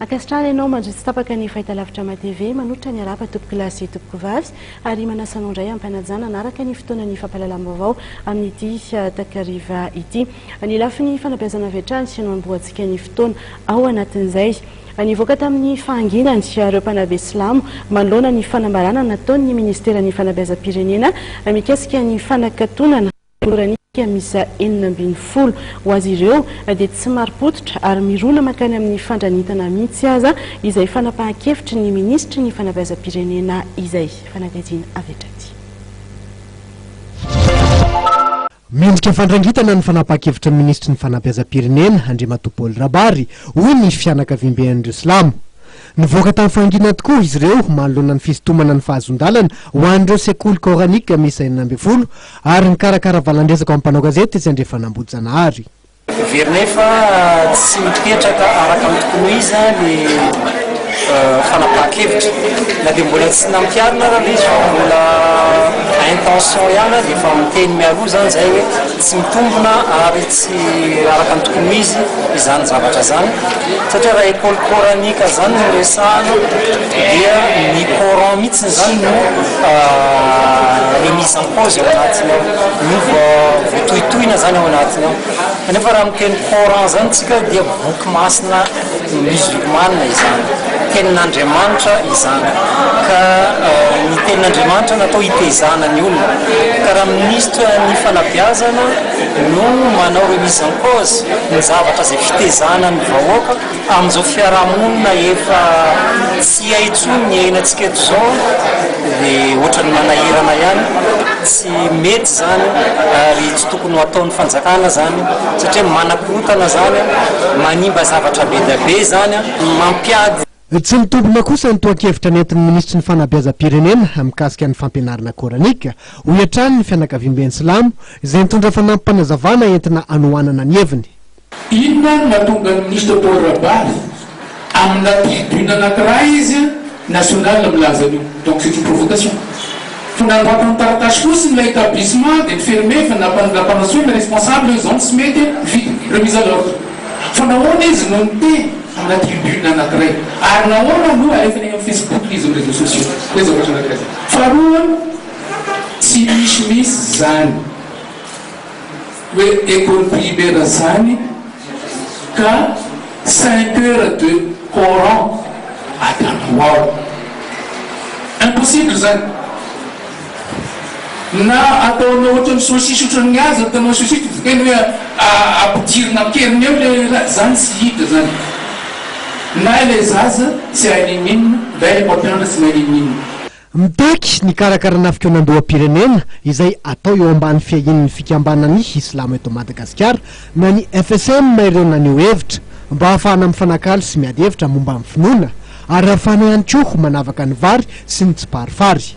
Ankastrana ianao mandry tsy tapaka ny fahitalavitra ma-TV manotrika ny arapa topoko lahy sy topoko vavy ary manasanao indray ampanajana anaraka ny fotoana ny fampahalalam-baovao amin'ity takariva ity. Ny lafiny fanabeazana vetrany sy hanamboantsika ny fotoana ao anatin'izay. Nivoaka tamin'ny fahanginany ireo mpanabe silamo manoloana ny fanambarana nataon'ny ministeran'ny fanabeazam-pirenena mikasika ny fanakatonana koranika misa 40 ho azy ireo dia tsy mari-pototra ary mirona makany amin'ny fandranitana mihitsy aza izay fanapahan-kevitry ny ministry ny fanabeazam-pirenena izay fanakajina avetraty. Mendrika fandrangitana ny fanapahan-kevitra ny ministry ny fanabeazam-pirenena Andriamatopoly Rabary hoy ny fianakaviam-ben'ireo silamo. Nivoaka tamin'ny fahangina tokoa izy ireo manoloana ny fisintomana ny fahazondalana ho an'ireo sekoly koranika misa 40 ary nikarakara valandresaka ao ampanao gazety izy andrefa Nambodijanahary. Veronefa tsy mipetraka araka amin'ny tokoiza ny fanapahan-kevitra na dia mbola tsy nampiarina raha izy fa mbola intention ihany dia efa miteny mialoha zany zay hoe tsy mitombona ary tsy araka amin'ny tokony izy izany zavatra zany satria raha école coranika zany no resahana dia ny coran mihitsy zany no remise en cause ao anatiny ao no voatohitohina zany ao anatiny ao kanefa raha miteny coran zany tsika dia boky masina musulmane izany tenin'Andriamanitra izany ka ny tenin'Andriamanitra natao hitezana ny olona ka raha ministra ny fanabeazana no manao remise en cause ny zavatra zay fitezana ny vahoaka amin'izao fiarahamonina efa tsy haintsony ny ainantsika eto zao dia ohatrany manahirana ihany tsy mety zany ary tsy tokony ho ataon'ny fanjakana zany satria manakorotana zany manimba zavatra be da be zany mampiady. Tsy mitombona kosa ny toan-kevitra nentin'ny ministry ny fanabeazam-pirenena mikasika ny fampianarana koranika ho hiatrany ny fianakaviam-ben'ny silamo izay nitondra fanampim-panazavana entina anohanana ny heviny. Inona no mahatonga ny ministre Paul Rabary amina tribune anankiray izy national milaza an'io. Donc c'est une provocation. Fondamentalement taratasy fotsiny ilay établissement dia fermé fa nampanasoa ny responsable zany tsy mety remise à l'ordre. Fa nahoana izy no niteny amina tribune anankiray ary nahoana no alefany amin'ny Facebook izy amin'ny réseaux sociaux hoe zavatra anankiray. Faharoa tsy misy zany hoe école primaire zany ka 5 heures de Coran atano ao. Impossible zany. Na ataonao ohatra ny sosisy ohatran'ny azy ataonao sosisy zany hoe ampidirina keriny eo le zany tsy hita zany. Na ilay zaza tsy hailininina na ilay mpampianatra tsy mailininina. Miteky ny karakarana fikonan-doham-pirenena izay atao eo ambany fiahin'ny fikambanany Islamo eto Madagasikara na ny FSM ireo naneho hevitra mba hahafahana mifanakalo sy miady hevitra momba amin'ny finoana ary ahafahana ihany koa manavaka ny vary sy ny tsiparifary.